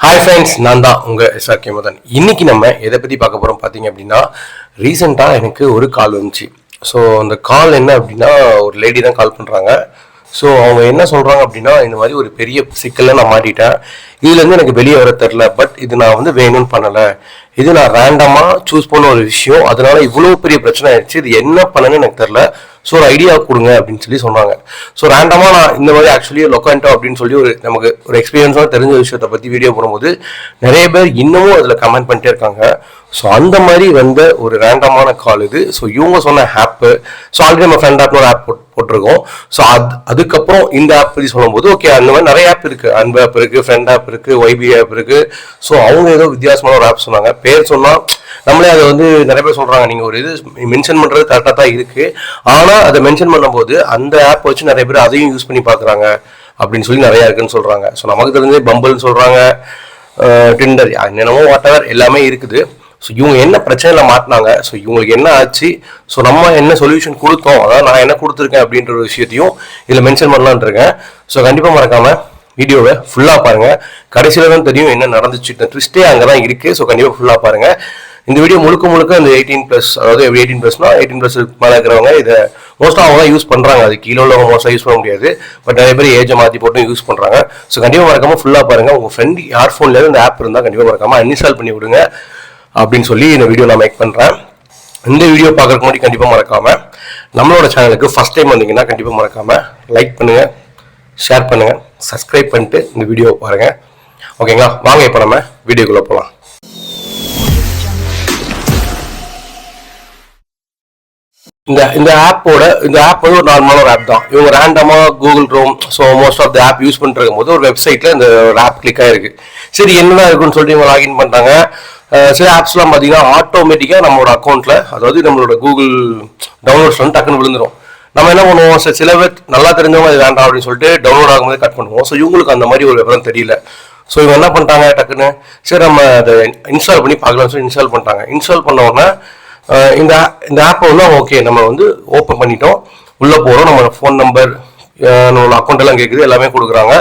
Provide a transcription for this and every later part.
Hi friends, நான் தான் உங்கள் எஸ்ஆர்கே மதன். இன்றைக்கி நம்ம எதை பற்றி பார்க்க போகிறோம் பார்த்தீங்க அப்படின்னா, ரீசெண்டாக எனக்கு ஒரு கால் வந்துச்சு. ஸோ அந்த கால் என்ன அப்படின்னா, ஒரு லேடி தான் கால் பண்ணுறாங்க. ஸோ அவங்க என்ன சொல்கிறாங்க அப்படின்னா, இந்த மாதிரி ஒரு பெரிய சிக்கலில் நான் மாட்டிட்டேன், இதுலேருந்து எனக்கு வெளியே வர தெரில, பட் இது நான் வந்து வேணும்னு பண்ணலை, இது நான் ரேண்டமாக சூஸ் பண்ண ஒரு விஷயம், அதனால இவ்வளோ பெரிய பிரச்சனை ஆயிடுச்சு, இது என்ன பண்ணணும்னு எனக்கு தெரில, ஸோ ஒரு ஐடியா கொடுங்க அப்படின்னு சொல்லி சொன்னாங்க. ஸோ ரேண்டமாக நான் இந்த மாதிரி ஆக்சுவலி லொக்காண்டோ அப்படின்னு சொல்லி நமக்கு ஒரு எக்ஸ்பீரியன்ஸாக தெரிஞ்ச விஷயத்தை பற்றி வீடியோ போடும்போது நிறைய பேர் இன்னமும் அதில் கமெண்ட் பண்ணிட்டே இருக்காங்க. ஸோ அந்த மாதிரி வந்த ஒரு ரேண்டமான கால் இது. ஸோ இவங்க சொன்ன ஆப்பு, ஸோ ஆல்ரெடி நம்ம ஃப்ரெண்ட் ஆப்னு ஒரு ஆப் போட்டிருக்கோம். ஸோ அதுக்கப்புறம் இந்த ஆப் பற்றி சொல்லும்போது ஓகே, அந்த மாதிரி நிறைய ஆப் இருக்குது, அன்பு ஆப் இருக்குது, ஃப்ரெண்ட் ஆப் இருக்குது, ஒய்பி ஆப் இருக்குது. ஸோ அவங்க ஏதோ வித்தியாசமான ஒரு ஆப் சொன்னாங்க. பேர் சொன்னால் நம்மளே அதை வந்து நிறைய பேர் சொல்கிறாங்க, நீங்கள் ஒரு இது மென்ஷன் பண்ணுறது கரெக்டாக தான் இருக்குது, ஆனால் அதை மென்ஷன் பண்ணும்போது அந்த ஆப் வச்சு நிறைய பேர் அதையும் யூஸ் பண்ணி பார்க்குறாங்க அப்படின்னு சொல்லி நிறையா இருக்குன்னு சொல்கிறாங்க. ஸோ நமக்கு தெரிஞ்சு பம்பிள்னு சொல்கிறாங்க, டிண்டர், என்னென்னமோ வாட்டவர் எல்லாமே இருக்குது. ஸோ இவங்க என்ன பிரச்சனையில் மாட்டினாங்க, ஸோ இவங்களுக்கு என்ன ஆச்சு, ஸோ நம்ம என்ன சொல்யூஷன் கொடுத்தோம், அதாவது நான் என்ன கொடுத்துருக்கேன் அப்படின்ற ஒரு விஷயத்தையும் இதில் மென்ஷன் பண்ணலான் இருக்கேன். ஸோ கண்டிப்பாக மறக்காமல் வீடியோவை ஃபுல்லாக பாருங்கள். கடைசியில் தான் தெரியும் என்ன நடந்துச்சு, ட்விஸ்டே அங்கே தான் இருக்குது. ஸோ கண்டிப்பாக ஃபுல்லாக பாருங்கள். இந்த வீடியோ முழுக்க அந்த 18+, அதாவது 18+னா 18+ மேலே இருக்கிறவங்க இதை மோஸ்ட்டாக அவங்க தான் யூஸ் பண்ணுறாங்க. அது கீழே உள்ளவங்க மோஸ்ட்டாக யூஸ் பண்ண முடியாது, பட் நிறைய பேர் ஏஜை மாற்றி போட்டு யூஸ் பண்ணுறாங்க. ஸோ கண்டிப்பாக மறக்காமல் ஃபுல்லாக பாருங்கள். உங்கள் ஃப்ரெண்ட் யார் ஃபோன்லேருந்து இந்த ஆப் இருந்தால் கண்டிப்பாக மறக்காமல் அன்இன்ஸ்டால் பண்ணி விடுங்க அப்படின்னு சொல்லி இந்த வீடியோ நான் மேக் பண்ணுறேன். இந்த வீடியோ பார்க்குறதுக்கு முன்னாடி கண்டிப்பாக மறக்காமல் நம்மளோட சேனலுக்கு ஃபஸ்ட் டைம் வந்தீங்கன்னா கண்டிப்பாக மறக்காமல் லைக் பண்ணுங்கள், ஷேர் பண்ணுங்கள், சப்ஸ்கிரைப் பண்ணிட்டு இந்த வீடியோ பாருங்கள். ஓகேங்களா, வாங்க இப்போ நம்ம வீடியோக்குள்ளே போகலாம். இந்த ஆப் வந்து ஒரு நார்மலான ஒரு ஆப் தான். இவங்க ரேண்டமாக Google Chrome, so most of the app use பண்ணிட்டு இருக்கும்போது ஒரு வெப்சைட்டில் இந்த ஒரு ஆப் கிளிக் ஆகிருக்கு. சரி, என்னதான் இருக்குன்னு சொல்லிட்டு இவங்க லாகின் பண்ணுறாங்க. சில ஆப்ஸ்லாம் பார்த்தீங்கன்னா ஆட்டோமேட்டிக்காக நம்மளோட அக்கௌண்ட்டில், அதாவது நம்மளோட கூகுள் டவுன்லோட்ஸ் வந்து டக்குன்னு விழுந்துடும். நம்ம என்ன பண்ணுவோம், சில பேர் நல்லா தெரிஞ்சவங்க அது வேண்டாம் அப்படின்னு சொல்லிட்டு டவுன்லோட் ஆகும்போது கட் பண்ணுவோம். ஸோ இவங்களுக்கு அந்த மாதிரி ஒரு விவரம் தெரியல. ஸோ இவங்க என்ன பண்ணிட்டாங்க, டக்குன்னு சரி நம்ம அதை இன்ஸ்டால் பண்ணி பார்க்கலாம்னு சொல்லி இன்ஸ்டால் பண்ணிட்டாங்க. இன்ஸ்டால் பண்ண உடனே இந்த ஆப்பை வந்து ஓகே நம்ம வந்து ஓப்பன் பண்ணிட்டோம், உள்ளே போகிறோம், நம்ம ஃபோன் நம்பர், நம்மளோட அக்கௌண்ட் எல்லாம் கேட்குது, எல்லாமே கொடுக்குறாங்க.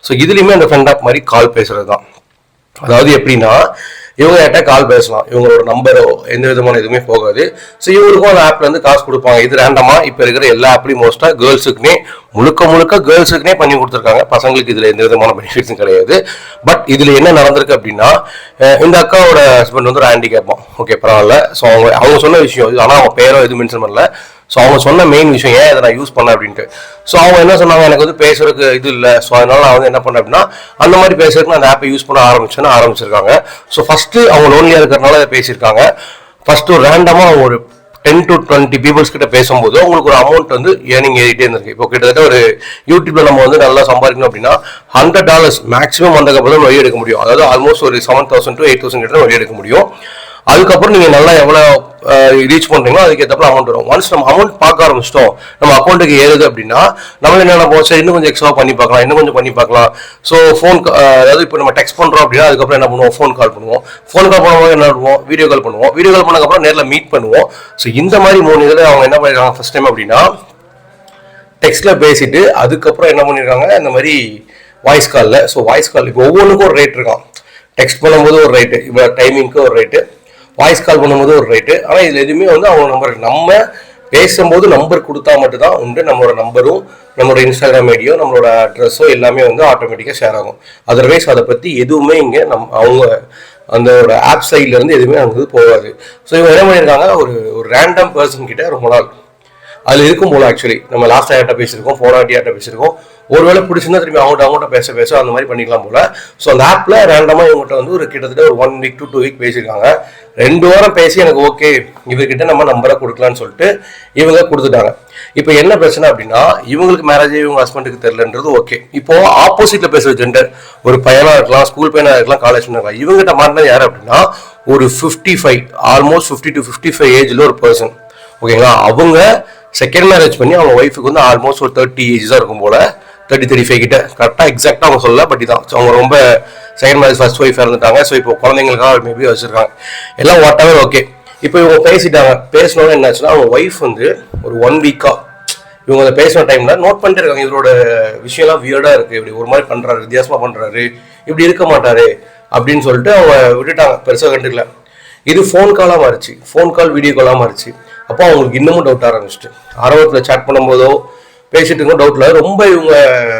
ஸோ இதுலேயுமே அந்த ஃப்ரெண்ட் ஆப் மாதிரி கால் பேசுகிறது தான். அதாவது எப்படின்னா, இவங்க கிட்ட கால் பேசலாம், இவங்களோட நம்பரோ எந்த விதமான எதுவுமே போகாது. ஸோ இவங்களுக்கும் அந்த ஆப்ல இருந்து காசு கொடுப்பாங்க. இது ரேண்டமா இப்போ இருக்கிற எல்லா ஆப்லையும் மோஸ்டா கேர்ள்ஸுக்குனே முழுக்க கேர்ள்ஸுக்குனே பண்ணி கொடுத்துருக்காங்க. பசங்களுக்கு இதுல எந்த விதமான பெனிஃபிட்ஸும் கிடையாது. பட் இதுல என்ன நடந்திருக்கு அப்படின்னா, இந்த அக்காவோட ஹஸ்பண்ட் வந்து ஒரு ஹேண்டிகேப்பான். ஓகே, பரவாயில்ல. ஸோ அவங்க சொன்ன விஷயம் இது, ஆனால் அவங்க பேரோ எதுவும் மென்ஷன் பண்ணல. ஸோ அவங்க சொன்ன மெயின் விஷயம் ஏன் இதை நான் யூஸ் பண்ணேன் அப்படின்ட்டு. ஸோ அவங்க என்ன சொன்னாங்க, எனக்கு வந்து பேசுறதுக்கு இது இல்லை, ஸோ அதனால நான் வந்து என்ன பண்ணேன் அப்படின்னா, அந்த மாதிரி பேசுறதுக்கு நான் அந்த ஆப்பை யூஸ் பண்ண ஆரம்பிச்சிருக்காங்க. ஸோ ஃபர்ஸ்ட் அவங்க லோன்லியாக இருக்கிறதுனால அதை பேசியிருக்காங்க. ஃபர்ஸ்ட் ஒரு ரேண்டமாக ஒரு 10 to 20 பீப்புள்ஸ் கிட்ட பேசும்போது உங்களுக்கு ஒரு அமௌண்ட் வந்து ஏர்னிங் ஏறிட்டே இருந்திருக்கு. இப்போ கிட்டத்தட்ட ஒரு யூடியூப்ல நம்ம வந்து நல்லா சம்பாதிக்கணும் அப்படின்னா $100 மேக்ஸிமம் வந்ததுக்கப்புறம் தான் வழி எடுக்க முடியும். அதாவது ஆல்மோஸ்ட் ஒரு 7,000 to 8,000 கிட்ட வழி எடுக்க முடியும். அதுக்கப்புறம் நீங்கள் நல்லா எவ்வளோ ரீச் பண்ணுறீங்களோ அதுக்கேற்றப்பறம் அமௌண்ட் வரும். ஒன்ஸ் நம்ம அமௌண்ட் பார்க்க ஆரம்பிச்சிட்டோம், நம்ம அக்கௌண்ட்டுக்கு ஏறுது அப்படின்னா நம்ம என்ன நினைப்போம், சரி இன்னும் கொஞ்சம் எக்ஸ்ட்ரா பண்ணி பார்க்கலாம், இன்னும் கொஞ்சம் பண்ணி பார்க்கலாம். ஸோ ஃபோன், அதாவது இப்போ நம்ம டெக்ஸ்ட் பண்ணுறோம் அப்படின்னா அதுக்கப்புறம் என்ன பண்ணுவோம், ஃபோன் கால் பண்ணுவோம். ஃபோன் கால் பண்ணும்போது என்ன பண்ணுவோம், வீடியோ கால் பண்ணுவோம். வீடியோ கால் பண்ணதுக்கப்புறம் நேரில் மீட் பண்ணுவோம். ஸோ இந்த மாதிரி 3 இதில் அவங்க என்ன பண்ணிருக்காங்க ஃபர்ஸ்ட் டைம் அப்படின்னா, டெக்ஸ்ட்டில் பேசிட்டு அதுக்கப்புறம் என்ன பண்ணியிருக்காங்க, இந்த மாதிரி வாய்ஸ் காலில். ஸோ வாய்ஸ் கால் இப்போ ஒவ்வொன்றுக்கும் ஒரு ரேட் இருக்கான். டெக்ஸ்ட் பண்ணும்போது ஒரு ரேட்டு, இப்போ டைமிங்க்கு ஒரு ரேட்டு, வாய்ஸ் கால் பண்ணும்போது ஒரு ரேட்டு. ஆனால் இதில் எதுவுமே வந்து அவங்க நம்பர், நம்ம பேசும்போது நம்பர் கொடுத்தா மட்டும்தான் உண்டு. நம்மளோட நம்பரும் நம்மளோட இன்ஸ்டாகிராம் ஐடியோ நம்மளோட அட்ரஸோ எல்லாமே வந்து ஆட்டோமேட்டிக்காக ஷேர் ஆகும். அதர்வைஸ் அதை பற்றி எதுவுமே இங்கே அவங்க அந்த ஆப் சைட்லேருந்து எதுவுமே அங்கே போகாது. ஸோ இவங்க என்ன பண்ணியிருக்காங்க, ஒரு ரேண்டம் பர்சன் கிட்ட ரொம்ப நாள் அதில் இருக்கும் போல. ஆக்சுவலி நம்ம லாஸ்ட் யார்ட்ட பேசியிருக்கோம், யார்ட்ட பேசியிருக்கோம், ஒருவேளை பிடிச்சிருந்தா திரும்பி அவங்கள்ட்ட பேச அந்த மாதிரி பண்ணிக்கலாம் போல. ஸோ அந்த ஆப்பில் ரேண்டமாக இவங்ககிட்ட வந்து ஒரு கிட்டத்தட்ட ஒரு 1 week to 2 week பேசியிருக்காங்க. 2 வாரம் பேசி எனக்கு ஓகே இவர்கிட்ட நம்ம நம்பரை கொடுக்கலான்னு சொல்லிட்டு இவங்க கொடுத்துட்டாங்க. இப்போ என்ன பிரச்சனை அப்படின்னா, இவங்களுக்கு மேரேஜ் இவங்க ஹஸ்பண்டுக்கு தெரியலன்றது ஓகே. இப்போ ஆப்போசிட்ல பேசுகிற ஜெண்டர், ஒரு பையனாக இருக்கலாம், ஸ்கூல் பையனாக இருக்கலாம், காலேஜ் பையனாக இருக்கலாம், இவங்ககிட்ட மாட்டினது யார் அப்படின்னா ஒரு 55, ஆல்மோஸ்ட் 50 to 55 ஏஜில் ஒரு பர்சன். ஓகேங்களா, அவங்க செகண்ட் மேரேஜ் பண்ணி அவங்க ஒய்ஃபுக்கு வந்து ஆல்மோஸ்ட் ஒரு 30 ஏஜ் தான் இருக்கும் போல, 30-35 கிட்ட, கரெக்டாக எக்ஸாக்டாக அவங்க சொல்லல, பட் இதான். ஸோ அவங்க ரொம்ப செகண்ட் மேரேஜ் ஃபர்ஸ்ட் ஒய்ஃப் இருந்துட்டாங்க. ஸோ இப்போ குழந்தைங்களுக்காக மேபி வச்சிருக்காங்க, எல்லாம் வாட் எவர் ஓகே. இப்போ இவங்க பேசிட்டாங்க. பேசினோன்னு என்னாச்சுன்னா, அவங்க ஒய்ஃப் வந்து ஒரு 1 week இவங்க அதை பேசின டைம்ல நோட் பண்ணிட்டு இருக்காங்க, இவரோட விஷயம்லாம் வியர்டா இருக்கு, இப்படி ஒரு மாதிரி பண்றாரு, வித்தியாசமா பண்றாரு, இப்படி இருக்க மாட்டாரு அப்படின்னு சொல்லிட்டு அவங்க விட்டுட்டாங்க, பெருசாக கண்டுக்கல. இது ஃபோன் காலாக மாறிச்சு, ஃபோன் கால் வீடியோ காலாக மாறிச்சு. அப்போ அவங்களுக்கு இன்னமும் டவுட் ஆரம்பிச்சிட்டு, ஆரம்பத்தில் சேட் பண்ணும்போதோ பேசிட்டு இருக்கோம் டவுட்ல ரொம்ப இவங்க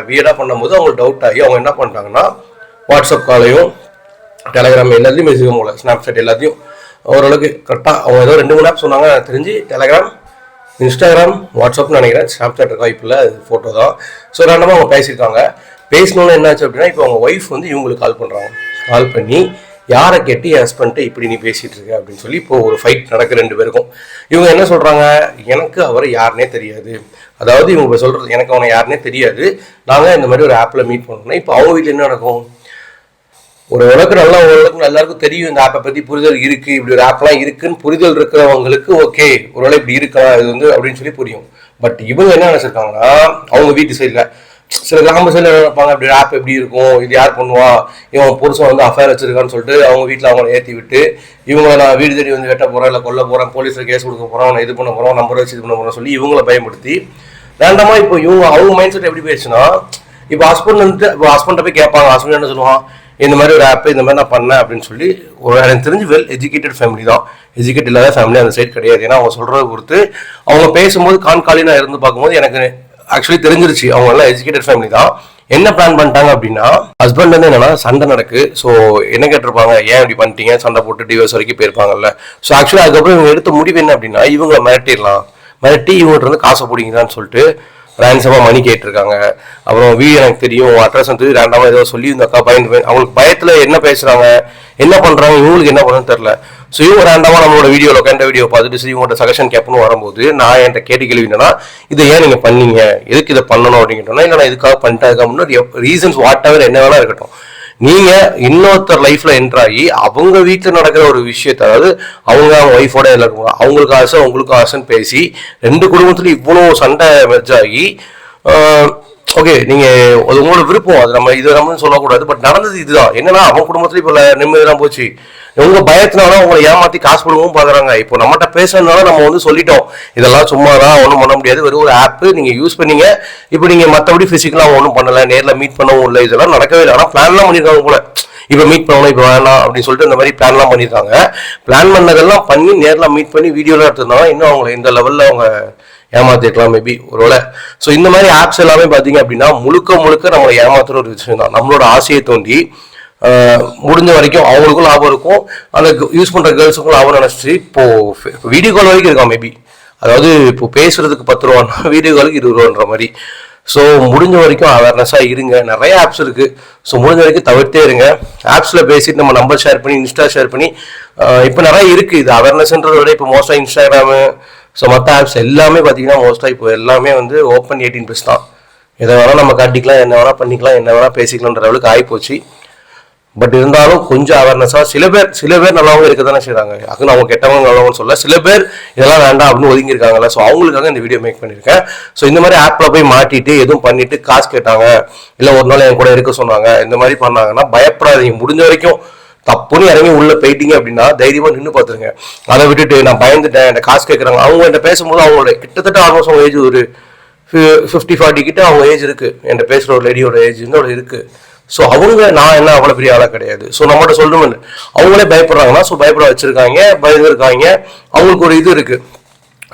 வியர்டாக பண்ணும்போது அவங்களுக்கு டவுட் ஆகி அவங்க என்ன பண்ணிட்டாங்கன்னா வாட்ஸ்அப் காலையும் டெலகிராம் எல்லாத்தையும் மெசேஜ் போல ஸ்னாப்சாட் எல்லாத்தையும் ஓரளவுக்கு கரெக்டாக அவங்க ஏதோ 2-3 ஆப் சொன்னாங்க. தெரிஞ்சு டெலகிராம், இன்ஸ்டாகிராம், வாட்ஸ்அப்னு நினைக்கிறேன். ஸ்னாப்சாட் இருக்கா இப்போ இல்லை, அது ஃபோட்டோ தான். ஸோ ரெண்டமாக அவங்க பேசியிருக்காங்க. பேசணுன்னு என்னாச்சு அப்படின்னா இப்போ அவங்க ஒய்ஃப் வந்து இவங்களுக்கு கால் பண்ணுறாங்க. கால் பண்ணி யாரை கேட்டு என் ஹஸ்பண்ட்டை இப்படி நீ பேசிகிட்டு இருக்க அப்படின்னு சொல்லி இப்போ ஒரு ஃபைட் நடக்கு 2 பேருக்கும். இவங்க என்ன சொல்கிறாங்க, எனக்கு அவரை யாருன்னே தெரியாது. அதாவது இவங்க இப்போ சொல்கிறது எனக்கு அவனை யாருன்னே தெரியாது, நாங்கள் இந்த மாதிரி ஒரு ஆப்பில் மீட் பண்ணோம்னா இப்போ அவங்க வீட்டில் என்ன நடக்கும், ஓரளவுக்கு நல்லா ஓரளவுக்கு எல்லாருக்கும் தெரியும் இந்த ஆப்பை பற்றி புரிதல் இருக்குது, இப்படி ஒரு ஆப்லாம் இருக்குன்னு புரிதல் இருக்கிறவங்களுக்கு ஓகே ஒருவேளை இப்படி இருக்கலாம் இது வந்து அப்படின்னு சொல்லி புரியும். பட் இவங்க என்ன நினச்சிருக்காங்கன்னா அவங்க வீட்டு சைடில் சில கிராம சைடில் என்ன நினைப்பாங்க, அப்படி ஆப் எப்படி இருக்கும், இது யார் பண்ணுவா, இவன் புருஷன் வந்து அஃபேர் வச்சிருக்கான்னு சொல்லிட்டு அவங்க வீட்டில் அவங்கள ஏற்றி விட்டு இவங்களை நான் வீடு தேடி வந்து வெட்ட போகிறேன், இல்லை கொல்ல போகிறேன், போலீஸில் கேஸ் கொடுக்க போகிறோம், நான் இது பண்ண போகிறோம், நம்பர் வச்சு இது பண்ண போகிறோம் சொல்லி இவங்களை பயன்படுத்தி ரேண்டமாக இப்போ இவங்க அவங்க மைண்ட் செட் எப்படி போயிடுச்சுன்னா இப்போ ஹஸ்பண்டை போய் கேட்பாங்க. ஹஸ்பண்ட் என்ன சொல்லுவான், இந்த மாதிரி ஒரு ஆப் இந்த மாதிரி நான் பண்ணேன் அப்படின்னு சொல்லி ஒரு எனக்கு தெரிஞ்சு வெல் எஜுகேட்டட் ஃபேமிலி தான், எஜுகேட் இல்லாத ஃபேமிலி அந்த சைட் கிடையாது. ஏன்னா அவங்க சொல்கிறத பொறுத்து அவங்க பேசும்போது கான்காலி நான் இருந்து பார்க்கும்போது எனக்கு ஆக்சுவலி தெரிஞ்சிருச்சு அவங்க எல்லாம் எஜுகேட்டட் ஃபேமிலி தான். என்ன பிளான் பண்ணிட்டாங்க அப்படின்னா ஹஸ்பண்ட் வந்து என்னன்னா சண்டை நடக்கு. ஸோ என்ன கேட்டிருப்பாங்க, ஏன் இப்படி பண்ணிட்டீங்க, சண்டை போட்டு டிவோர்ஸ் வரைக்கும் போயிருப்பாங்கல்ல. ஸோ ஆக்சுவலி அதுக்கப்புறம் இவங்க எடுத்த முடிவு என்ன அப்படின்னா இவங்களை மிரட்டிடலாம், மிரட்டி இவங்ககிட்ட இருந்து காசை பிடிங்கதான்னு சொல்லிட்டு ரேன்சமாக மணி கேட்டிருக்காங்க. அப்புறம் எனக்கு தெரியும் அட்ரஸ் வந்து ரேண்டமாக ஏதோ சொல்லி இந்த அக்கா அவங்களுக்கு பயத்தில் என்ன பேசுகிறாங்க என்ன பண்ணுறாங்க இவங்களுக்கு என்ன பண்ணுன்னு தெரில. ஸோ இவங்க ரேண்டமாக நம்மளோட வீடியோவில் கண்ட வீடியோ பார்த்துட்டு சரி இவங்கள்ட்ட சஜஷன் கேட்பணும் வரும்போது நான் என்கிட்ட கேள்வி என்னன்னா இதை ஏன் நீங்கள் பண்ணீங்க, எதுக்கு இதை பண்ணணும் அப்படிங்கிட்டோன்னா இல்லை நான் இதுக்காக பண்ணிட்டேன் முன்னாடி ரீசன்ஸ் வாட் எவர் என்ன வேணா இருக்கட்டும். நீங்க இன்னொருத்தர் லைஃப்ல என்ட்ராகி அவங்க வீட்டில் நடக்கிற ஒரு விஷயத்த அதாவது அவங்க ஒய்ஃபோட எல்லாருக்கும் அவங்களுக்கு ஆசை உங்களுக்கு ஆசைன்னு பேசி 2 குடும்பத்துல இவ்வளோ சண்டை மெர்ஜ் ஆகி ஓகே நீங்க உங்களோட விருப்பம் அது நம்ம இது நம்ம சொல்லக்கூடாது. பட் நடந்தது இதுதான். என்னன்னா அவங்க குடும்பத்துல இப்போ நிம்மதியெல்லாம் போச்சு. உங்க பயத்தினால உங்களை ஏமாத்தி காசு கொடுக்கவும் பாக்குறாங்க. இப்போ நம்மகிட்ட பேசுறதுனால நம்ம வந்து சொல்லிட்டோம் இதெல்லாம் சும்மாதான் ஒன்றும் பண்ண முடியாது, வெறும் ஒரு ஆப் நீங்க யூஸ் பண்ணீங்க. இப்போ நீங்க மற்றபடி பிசிக்கலா ஒன்றும் பண்ணல, நேரில் மீட் பண்ணவும் இல்லை, இதெல்லாம் நடக்கவே இல்லை. ஆனால் பிளான்லாம் பண்ணிருக்காங்க போல, இப்போ மீட் பண்ணணும் இப்போ வேணாம் அப்படின்னு சொல்லிட்டு இந்த மாதிரி பிளான்லாம் பண்ணியிருக்காங்க. பிளான் பண்ணதெல்லாம் பண்ணி நேரில் மீட் பண்ணி வீடியோலாம் எடுத்திருந்தாங்க இன்னும் அவங்களை இந்த லெவலில் அவங்க ஏமாத்திருக்கலாம் மேபி ஒருவேளை. ஸோ இந்த மாதிரி ஆப்ஸ் எல்லாமே பார்த்தீங்க அப்படின்னா முழுக்க நம்மளை ஏமாத்துற ஒரு விஷயம் தான். நம்மளோட ஆசையை தோண்டி முடிஞ்ச வரைக்கும் அவங்களுக்கும் லாபம் இருக்கும், அந்த யூஸ் பண்ணுற கேர்ள்ஸுக்கும் லாபம் நினச்சிட்டு இப்போ வீடியோ கால் வரைக்கும் இருக்கான் மேபி. அதாவது இப்போ பேசுறதுக்கு 10 ரூபான்னா வீடியோ காலுக்கு 20 ரூபான்ற மாதிரி. ஸோ முடிஞ்ச வரைக்கும் அவேர்னஸாக இருங்க. நிறைய ஆப்ஸ் இருக்குது. ஸோ முடிஞ்ச வரைக்கும் தவிர்த்தே இருங்க. ஆப்ஸில் பேசிட்டு நம்ம நம்பர் ஷேர் பண்ணி இன்ஸ்டா ஷேர் பண்ணி இப்போ நிறைய இருக்குது. இது அவேர்னஸ்ன்றத விட இப்போ மோஸ்ட்டாக இன்ஸ்டாகிராமு ஸோ மற்ற ஆப்ஸ் எல்லாமே பார்த்தீங்கன்னா மோஸ்ட்டாக இப்போ எல்லாமே வந்து ஓப்பன் 18+ தான். எதை வேணால் நம்ம காட்டிக்கலாம், என்ன வேணால் பண்ணிக்கலாம், என்ன வேணால் பேசிக்கலான்ற அளவுக்கு ஆகிப்போச்சு. பட் இருந்தாலும் கொஞ்சம் அவேர்னஸாக சில பேர் நல்லாவும் இருக்க தானே செய்கிறாங்க. அது அவங்க கெட்டவங்க நல்லவங்கன்னு சொல்ல, சில பேர் இதெல்லாம் வேண்டாம் அப்படின்னு ஒதுங்கியிருக்காங்கல்ல. ஸோ அவங்களுக்காக இந்த வீடியோ மேக் பண்ணியிருக்கேன். ஸோ இந்த மாதிரி ஆப்பில் போய் மாட்டிட்டு எதுவும் பண்ணிட்டு காசு கேட்டாங்க, இல்லை ஒரு நாள் என் கூட இருக்க சொன்னாங்க, இந்த மாதிரி பண்ணாங்கன்னா பயப்படாதீங்க. முடிஞ்ச வரைக்கும் தப்புன்னு இறங்கி உள்ள போயிட்டீங்க அப்படின்னா தைரியமா நின்று பார்த்துருங்க. அதை விட்டுட்டு நான் பயந்துட்டேன் என்ன காசு கேட்குறாங்க அவங்க என்கிட்ட பேசும்போது அவங்களோட கிட்டத்தட்ட ஆல்மோஸ்ட் அவங்க ஏஜ் ஒரு 50-40 கிட்ட அவங்க ஏஜ் இருக்கு. என்கிட்ட பேசுகிற ஒரு லேடியோட ஏஜ் வந்து இருக்கு. ஸோ அவங்க நான் என்ன அவ்வளோ பெரிய ஆளாக கிடையாது. ஸோ நம்மகிட்ட சொல்லணும்னு அவங்களே பயப்படுறாங்கன்னா ஸோ பயப்பட வச்சிருக்காங்க, பயந்துருக்காங்க, அவங்களுக்கு ஒரு இது இருக்கு.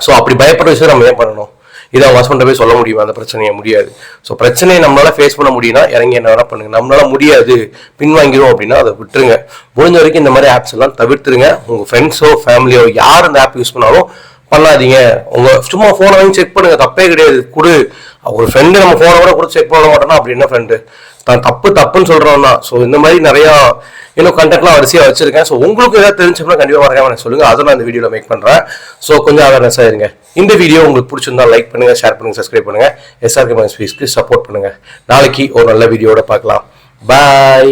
ஸோ அப்படி பயப்படுற விஷயம் நம்ம ஏன் பண்ணணும்? இதை அவங்க ஹஸ்பண்டை போய் சொல்ல முடியுமா? அந்த பிரச்சனையை முடியாது. ஸோ பிரச்சனையை நம்மளால ஃபேஸ் பண்ண முடியும்னா இறங்கி என்ன வேணா பண்ணுங்க. நம்மளால முடியாது பின்வாங்கிடும் அப்படின்னா அதை விட்டுருங்க. முடிஞ்ச வரைக்கும் இந்த மாதிரி ஆப்ஸ் எல்லாம் தவிர்த்துருங்க. உங்க ஃப்ரெண்ட்ஸோ ஃபேமிலியோ யார் இந்த ஆப் யூஸ் பண்ணாலும் பண்ணாதீங்க. உங்க சும்மா போனை வாங்கி செக் பண்ணுங்க, தப்பே கிடையாது. கொடு ஒரு ஃப்ரெண்டு நம்ம போனை கூட கூட செக் பண்ண மாட்டோம்னா அப்படி என்ன ஃப்ரெண்டு தான் தப்புன்னு சொல்றோம் தான். ஸோ இந்த மாதிரி நிறையா இன்னும் கண்டென்ட்லாம் வரிசையாக வச்சிருக்கேன். ஸோ உங்களுக்கு ஏதாவது தெரிஞ்சுன்னா கண்டிப்பாக மறக்காம எனக்கு சொல்லுங்க. அதை நான் இந்த வீடியோவில் மேக் பண்ணுறேன். ஸோ கொஞ்சம் அவேர்னஸாக இருங்க. இந்த வீடியோ உங்களுக்கு பிடிச்சிருந்தா லைக் பண்ணுங்க, ஷேர் பண்ணுங்க, சப்ஸ்கிரைப் பண்ணுங்க. SRK Mindspaceக்கு சப்போர்ட் பண்ணுங்க. நாளைக்கு ஒரு நல்ல வீடியோட பார்க்கலாம். பாய்.